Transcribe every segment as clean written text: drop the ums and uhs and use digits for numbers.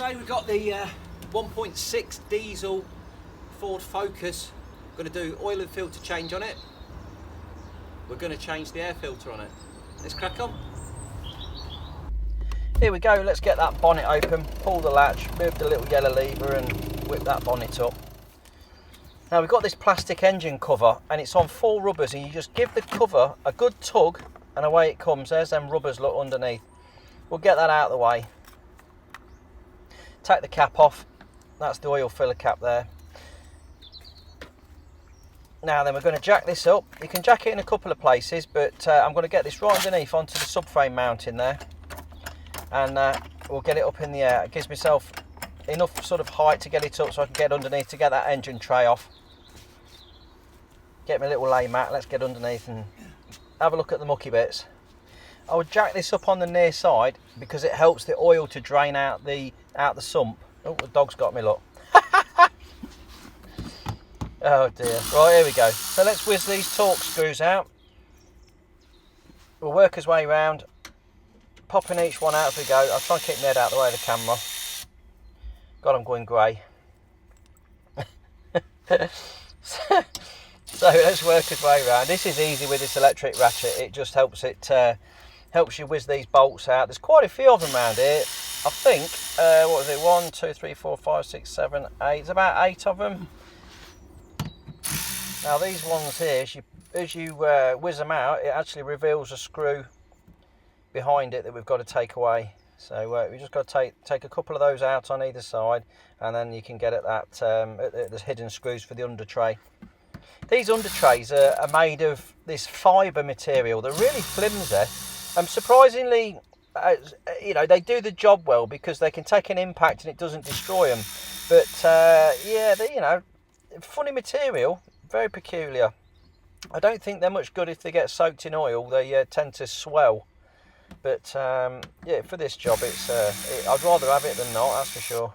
Today we've got the 1.6 diesel Ford Focus. We're going to do oil and filter change on it. We're going to change the air filter on it. Let's crack on. Here we go, let's get that bonnet open, pull the latch, move the little yellow lever and whip that bonnet up. Now we've got this plastic engine cover and it's on full rubbers, and you just give the cover a good tug and away it comes. There's them rubbers, look, underneath. We'll get that out of the way. Take the cap off, that's the oil filler cap there. Now then, we're going to jack this up. You can jack it in a couple of places, but I'm going to get this right underneath onto the subframe mounting there, and we'll get it up in the air. It gives myself enough sort of height to get it up so I can get underneath to get that engine tray off. Get my little lay mat, let's get underneath and have a look at the mucky bits. I would jack this up on the near side because it helps the oil to drain out the sump. Oh, the dog's got me, look. Oh dear. Right, here we go. So let's whiz these torque screws out. We'll work his way round, popping each one out as we go. I'll try and keep my head out of the way of the camera. God, I'm going grey. So let's work his way around. This is easy with this electric ratchet. It just helps you whiz these bolts out. There's quite a few of them around here. I think, what was it? 1, 2, 3, 4, 5, 6, 7, 8. It's about 8 of them. Now these ones here, as you whiz them out, it actually reveals a screw behind it that we've got to take away. So we just got to take a couple of those out on either side, and then you can get at that the hidden screws for the under tray. These under trays are made of this fibre material. They're really flimsy. Surprisingly, you know, they do the job well because they can take an impact and it doesn't destroy them. But yeah, they, you know, funny material, very peculiar. I don't think they're much good if they get soaked in oil. They tend to swell. But yeah, for this job, I'd rather have it than not, that's for sure.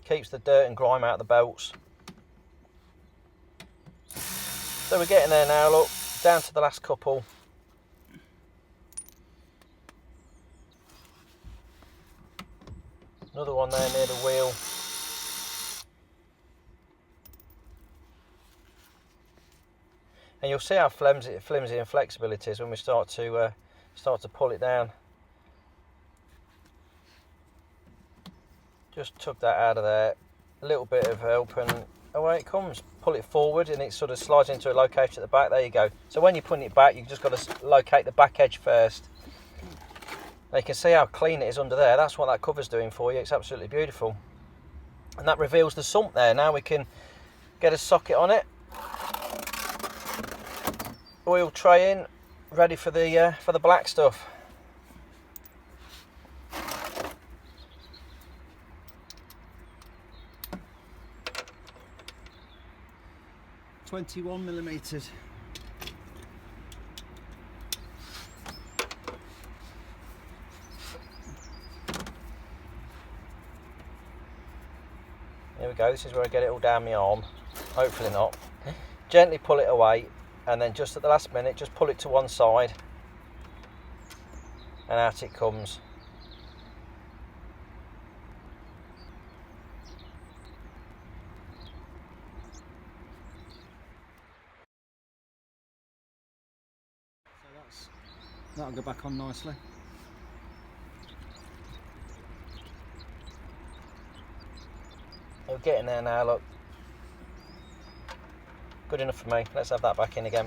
Keeps the dirt and grime out of the belts. So we're getting there now, look, down to the last couple. Another one there near the wheel. And you'll see how flimsy and flexible it is when we start to pull it down. Just tug that out of there, a little bit of help and away it comes. Pull it forward and it sort of slides into a location at the back. There you go. So when you're putting it back, you've just got to locate the back edge first. Now you can see how clean it is under there. That's what that cover's doing for you. It's absolutely beautiful. And that reveals the sump there. Now we can get a socket on it. Oil tray in, ready for the black stuff. .21mm. Here we go, this is where I get it all down my arm. Hopefully not. Gently pull it away, and then just at the last minute, just pull it to one side. And out it comes. That'll go back on nicely. We're getting there now, look. Good enough for me. Let's have that back in again.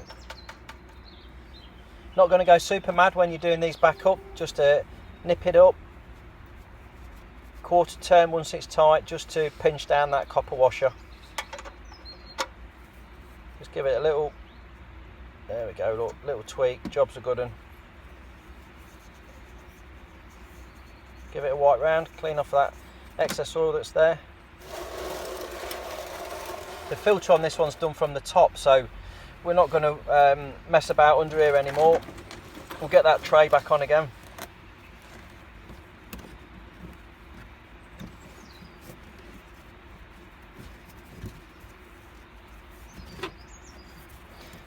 Not going to go super mad when you're doing these back up. Just to nip it up. Quarter turn once it's tight, just to pinch down that copper washer. Just give it a little, there we go, look, little tweak. Job's a good one. Give it a wipe round, clean off that excess oil that's there. The filter on this one's done from the top, so we're not going to mess about under here anymore. We'll get that tray back on again.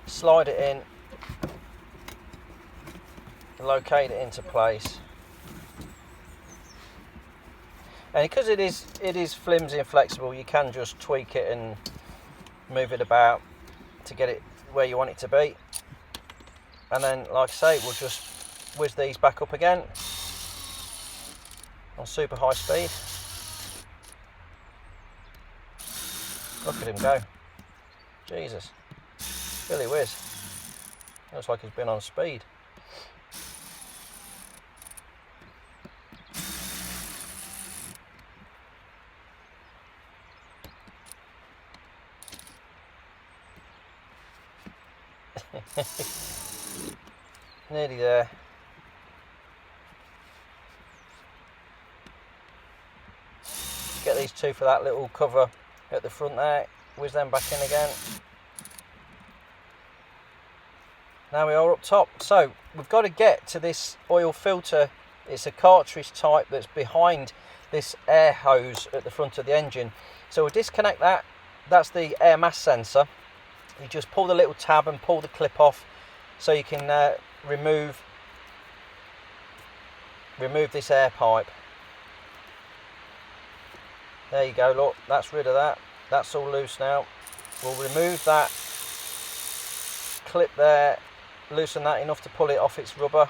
Slide it in, locate it into place. And because it is flimsy and flexible, you can just tweak it and move it about to get it where you want it to be. And then, like I say, we'll just whiz these back up again on super high speed. Look at him go. Jesus. Billy whiz. Looks like he's been on speed. Nearly there. Get these two for that little cover at the front there, whiz them back in again. Now we are up top, so we've got to get to this oil filter. It's a cartridge type that's behind this air hose at the front of the engine. So we'll disconnect that. That's the air mass sensor. You just pull the little tab and pull the clip off so you can remove this air pipe. There you go, look, that's rid of that. That's all loose now. We'll remove that clip there, loosen that enough to pull it off its rubber.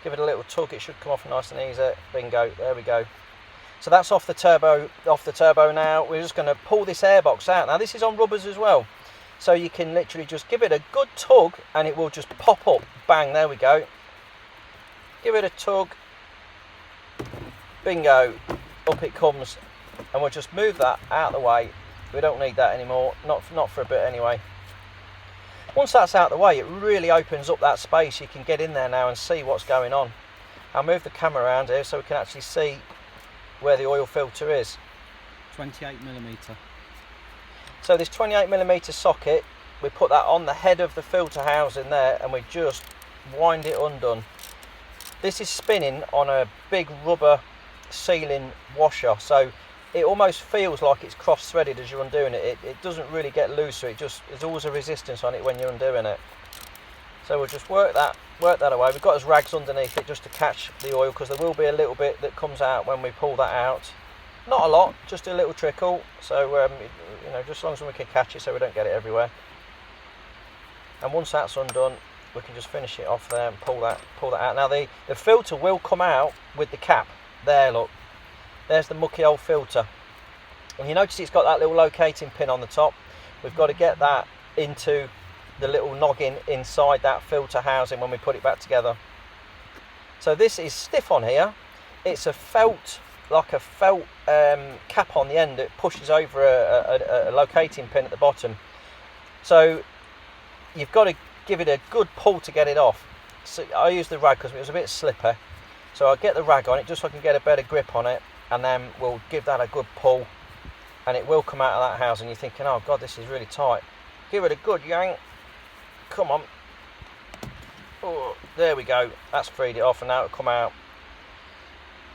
Give it a little tug, it should come off nice and easy. Bingo, there we go. So that's off the turbo now. We're just going to pull this airbox out. Now this is on rubbers as well. So you can literally just give it a good tug and it will just pop up. Bang, there we go. Give it a tug. Bingo, up it comes. And we'll just move that out of the way. We don't need that anymore, not for a bit anyway. Once that's out of the way, it really opens up that space. You can get in there now and see what's going on. I'll move the camera around here so we can actually see where the oil filter is. 28mm. So this 28mm socket, we put that on the head of the filter housing there and we just wind it undone. This is spinning on a big rubber sealing washer, so it almost feels like it's cross-threaded as you're undoing it. It doesn't really get looser, there's always a resistance on it when you're undoing it. So we'll just work that away. We've got those rags underneath it just to catch the oil, because there will be a little bit that comes out when we pull that out. Not a lot, just a little trickle. So you know, just as long as we can catch it so we don't get it everywhere. And once that's undone, we can just finish it off there and pull that out. Now the filter will come out with the cap. There, look. There's the mucky old filter. And you notice it's got that little locating pin on the top. We've got to get that into the little noggin inside that filter housing when we put it back together. So this is stiff on here. It's a felt, like a felt cap on the end that pushes over a locating pin at the bottom. So you've got to give it a good pull to get it off. So I used the rag because it was a bit slipper. So I'll get the rag on it just so I can get a better grip on it, and then we'll give that a good pull and it will come out of that housing. You're thinking, oh God, this is really tight. Give it a good yank. Come on. Oh, there we go. That's freed it off and now it'll come out.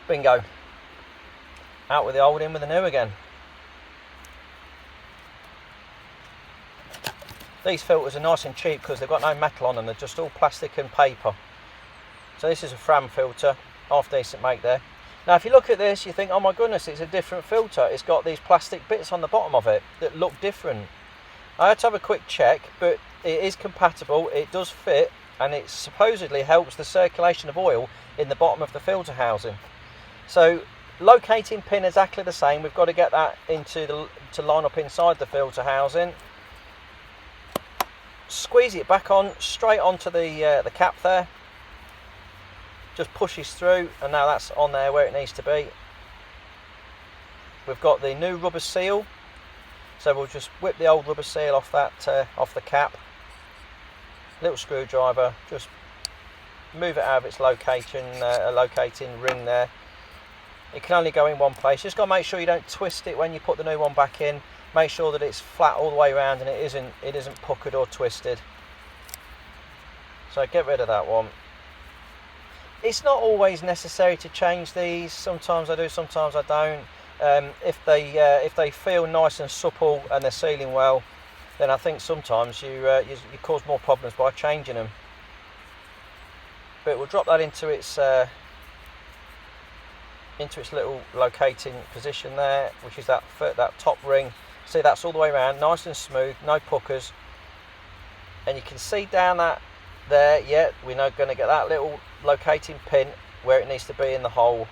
Bingo. Out with the old, in with the new again. These filters are nice and cheap because they've got no metal on them. They're just all plastic and paper. So this is a Fram filter, half decent make there. Now if you look at this, you think, oh my goodness, it's a different filter. It's got these plastic bits on the bottom of it that look different. I had to have a quick check, but it is compatible, it does fit, and it supposedly helps the circulation of oil in the bottom of the filter housing. So locating pin exactly the same. We've got to get that to line up inside the filter housing. Squeeze it back on, straight onto the cap there. Just pushes through, and now that's on there where it needs to be. We've got the new rubber seal, so we'll just whip the old rubber seal off that off the cap. Little screwdriver, just move it out of its locating ring there. It can only go in one place. Just got to make sure you don't twist it when you put the new one back in. Make sure that it's flat all the way around and it isn't puckered or twisted. So get rid of that one. It's not always necessary to change these. Sometimes I do, sometimes I don't. If they feel nice and supple and they're sealing well, then I think sometimes you cause more problems by changing them. But we'll drop that into its into its little locating position there, which is that top ring. See, that's all the way around, nice and smooth, no puckers. And you can see down that there, yeah, we're now going to get that little locating pin where it needs to be in the hole.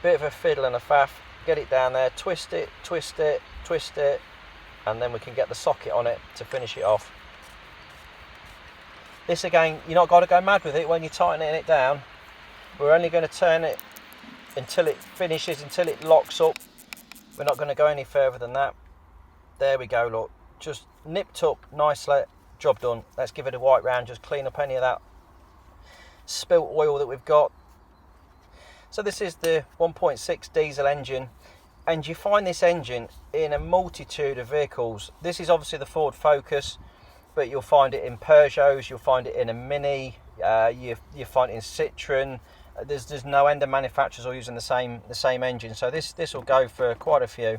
Bit of a fiddle and a faff, get it down there, twist it, twist it, twist it, and then we can get the socket on it to finish it off. This again, you're not got to go mad with it when you're tightening it down. We're only going to turn it until it finishes, until it locks up. We're not going to go any further than that. There we go, look, just nipped up nicely, job done. Let's give it a wipe round, just clean up any of that spilt oil that we've got. So this is the 1.6 diesel engine, and you find this engine in a multitude of vehicles. This is obviously the Ford Focus, but you'll find it in Peugeots, you'll find it in a Mini, you find it in Citroen. There's no end of manufacturers all using the same engine, so this will go for quite a few.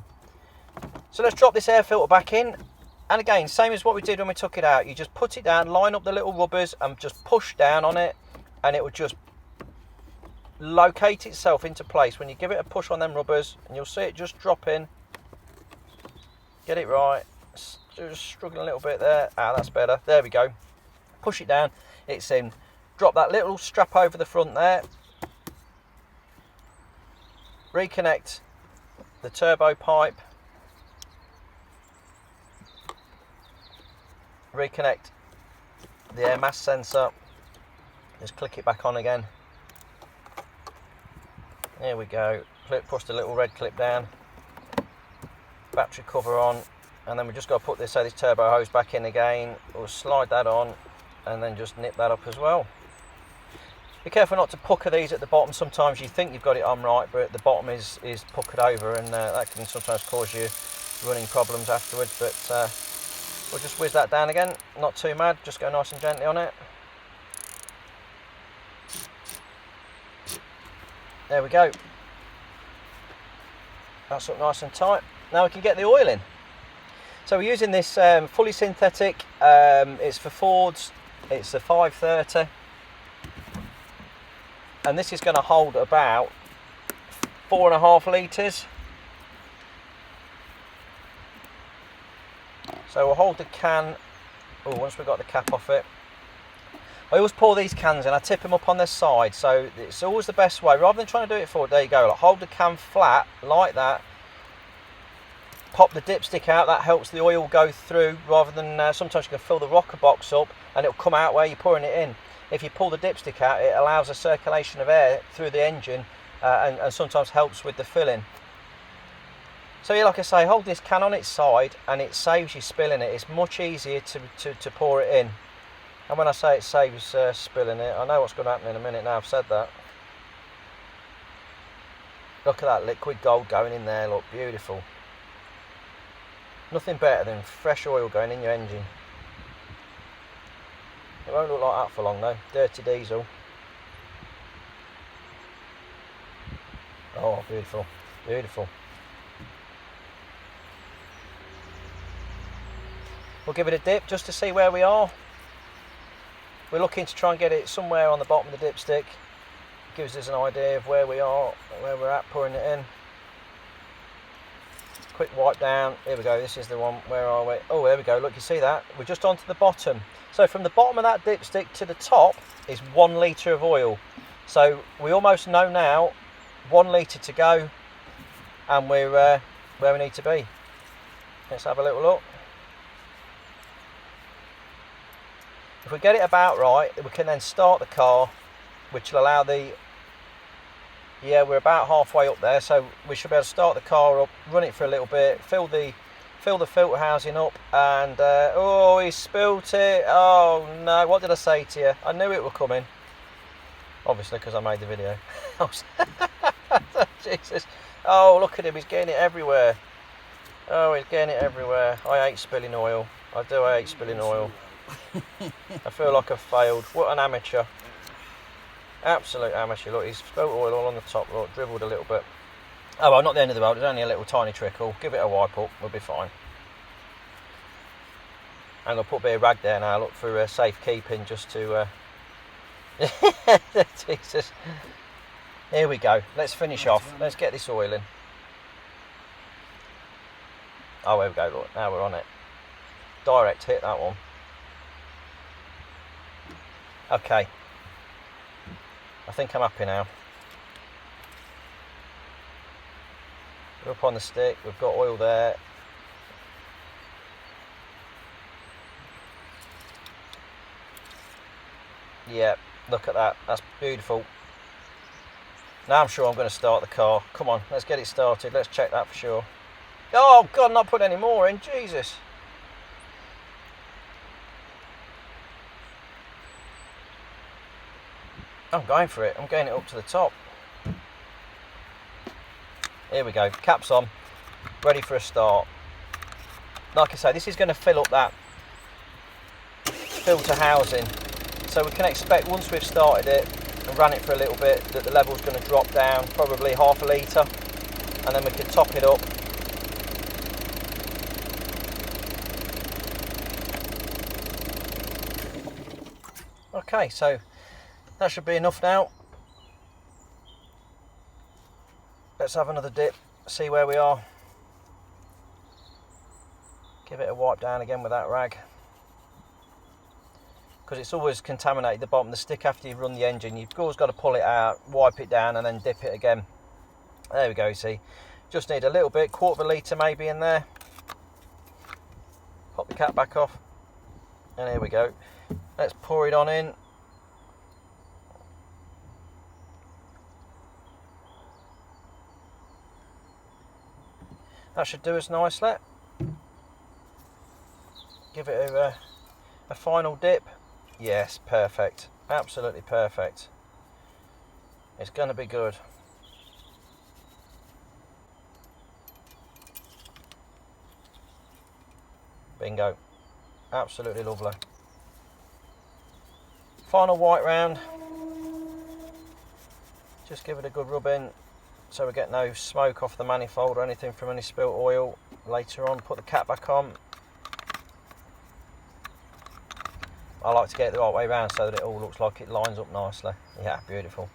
So let's drop this air filter back in, and again, same as what we did when we took it out. You just put it down, line up the little rubbers and just push down on it, and it will just locate itself into place. When you give it a push on them rubbers, and you'll see it just drop in. Get it right. Just struggling a little bit there. That's better. There we go. Push it down, it's in. Drop that little strap over the front there. Reconnect the turbo pipe. Reconnect the air mass sensor. Just click it back on again. There we go. Push the little red clip down. Battery cover on, and then we just got to put this turbo hose back in again. We'll slide that on, and then just nip that up as well. Be careful not to pucker these at the bottom. Sometimes you think you've got it on right, but the bottom is puckered over, and that can sometimes cause you running problems afterwards. But we'll just whiz that down again. Not too mad. Just go nice and gently on it. There we go. That's up nice and tight. Now we can get the oil in. So we're using this fully synthetic. It's for Fords. It's a 530. And this is going to hold about 4.5 litres. So we'll hold the can. Oh, once we've got the cap off it. I always pour these cans in, I tip them up on their side, so it's always the best way. Rather than trying to do it forward, there you go. Like, hold the can flat like that. Pop the dipstick out, that helps the oil go through, rather than sometimes you can fill the rocker box up and it'll come out where you're pouring it in. If you pull the dipstick out, it allows a circulation of air through the engine and sometimes helps with the filling. So yeah, like I say, hold this can on its side and it saves you spilling it. It's much easier to pour it in. And when I say it saves spilling it, I know what's going to happen in a minute now I've said that. Look at that liquid gold going in there, look, beautiful. Nothing better than fresh oil going in your engine. It won't look like that for long though, dirty diesel. Oh, beautiful, beautiful. We'll give it a dip just to see where we are. We're looking to try and get it somewhere on the bottom of the dipstick. It gives us an idea of where we are, where we're at pouring it in. Quick wipe down. Here we go. This is the one. Where are we? Oh, there we go. Look, you see that? We're just onto the bottom. So from the bottom of that dipstick to the top is 1 litre of oil. So we almost know now 1 litre to go, and we're where we need to be. Let's have a little look. If we get it about right, we can then start the car, which will allow the, yeah, we're about halfway up there, so we should be able to start the car up, run it for a little bit, fill the filter housing up, and oh, he spilt it. Oh no, what did I say to you? I knew it were coming. Obviously, because I made the video. Jesus. Oh, look at him, he's getting it everywhere. Oh, he's getting it everywhere. I hate spilling oil. I do hate spilling oil. I feel like I've failed. What an amateur. Absolute amateur. Look, he's spilt oil all on the top. Look, dribbled a little bit. Oh well, not the end of the world. It's only a little tiny trickle. Give it a wipe up. We'll be fine. I'm going to put a bit of rag there now. Look, for safekeeping, just to... Jesus. Here we go. Let's finish off. Let's get this oil in. Oh, there we go. Look, now we're on it. Direct hit, that one. Okay. I think I'm happy now. We're up on the stick. We've got oil there. Yeah, look at that. That's beautiful. Now I'm sure I'm going to start the car. Come on, let's get it started. Let's check that for sure. Oh, God, not put any more in. Jesus. I'm going for it. I'm getting it up to the top. Here we go. Caps on. Ready for a start. Like I say, this is going to fill up that filter housing. So we can expect once we've started it and ran it for a little bit that the level's going to drop down, probably half a litre, and then we can top it up. Okay, so that should be enough now. Let's have another dip, see where we are. Give it a wipe down again with that rag, because it's always contaminated the bottom of the stick after you've run the engine. You've always got to pull it out, wipe it down and then dip it again. There we go, you see. Just need a little bit, quarter of a litre maybe in there. Pop the cap back off. And here we go. Let's pour it on in. That should do us nicely. Give it a final dip. Yes, perfect. Absolutely perfect. It's going to be good. Bingo. Absolutely lovely. Final white round. Just give it a good rub in so we get no smoke off the manifold or anything from any spilt oil later on. Put the cap back on. I like to get it the right way around so that it all looks like it lines up nicely. Yeah, beautiful.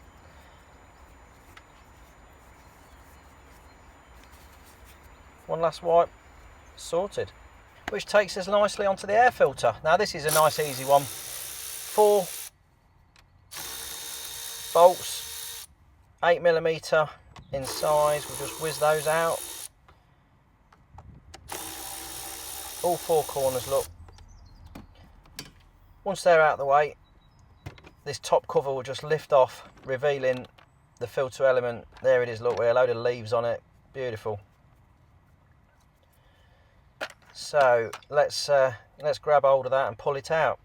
One last wipe, sorted. Which takes us nicely onto the air filter. Now this is a nice easy one. 4 bolts, 8mm in size. We'll just whiz those out. All 4 corners, look. Once they're out of the way, this top cover will just lift off, revealing the filter element. There it is, look, with a load of leaves on it. Beautiful. So let's grab hold of that and pull it out.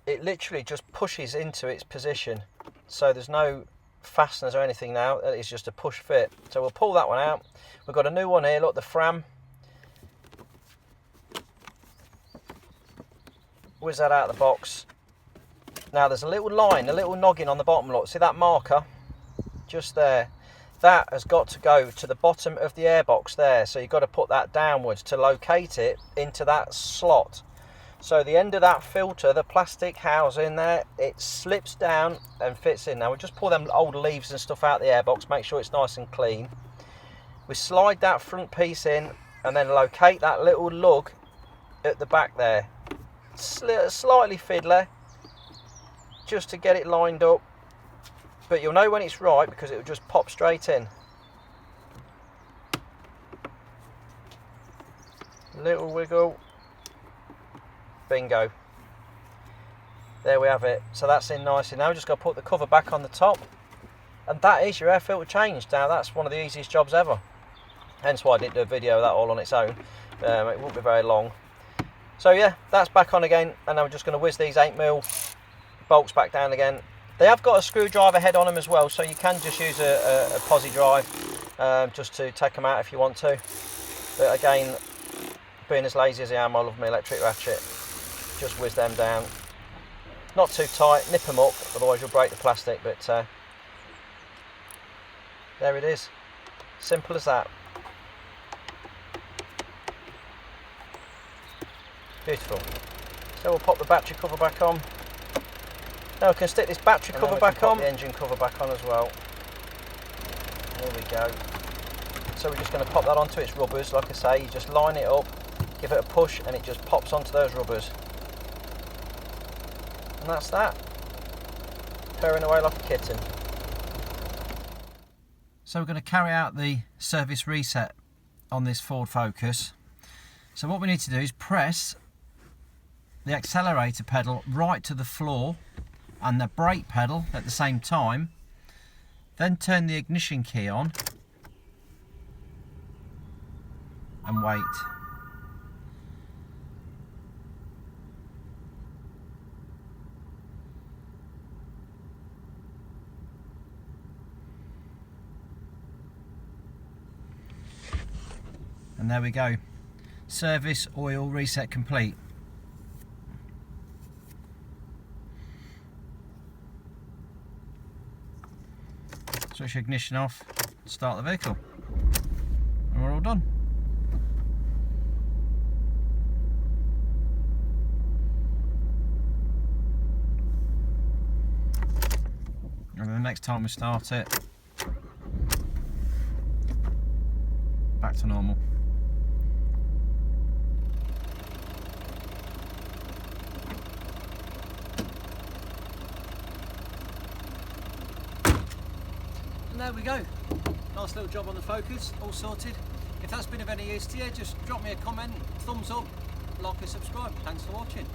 It literally just pushes into its position, so there's no fasteners or anything now. It's just a push fit. So we'll pull that one out. We've got a new one here, look, the Fram. Whiz that out of the box. Now there's a little line, a little noggin on the bottom, look, see that marker just there? That has got to go to the bottom of the airbox there, so you've got to put that downwards to locate it into that slot. So the end of that filter, the plastic housing there, it slips down and fits in. Now we'll just pull them old leaves and stuff out of the airbox, make sure it's nice and clean. We slide that front piece in and then locate that little lug at the back there. Slightly fiddly, just to get it lined up, but you'll know when it's right because it will just pop straight in. Little wiggle, bingo. There we have it. So that's in nicely. Now we've just got to put the cover back on the top, and that is your air filter changed. Now that's one of the easiest jobs ever, hence why I didn't do a video of that all on its own. It won't be very long. So yeah, that's back on again, and I'm just going to whiz these 8mm bolts back down again. They have got a screwdriver head on them as well, so you can just use a posi drive just to take them out if you want to. But again, being as lazy as I am, I love my electric ratchet. Just whiz them down. Not too tight, nip them up, otherwise you'll break the plastic, but there it is. Simple as that. Beautiful. So we'll pop the battery cover back on. Now we can stick this battery cover back on. The engine cover back on as well. There we go. So we're just going to pop that onto its rubbers. Like I say, you just line it up, give it a push, and it just pops onto those rubbers. And that's that. Purring away like a kitten. So we're going to carry out the service reset on this Ford Focus. So what we need to do is press the accelerator pedal right to the floor and the brake pedal at the same time, then turn the ignition key on and wait. And there we go. Service oil reset complete. Switch ignition off, start the vehicle, and we're all done. And then the next time we start it, back to normal. And there we go. Nice little job on the Focus, all sorted. If that's been of any use to you, just drop me a comment, thumbs up, like and subscribe. Thanks for watching.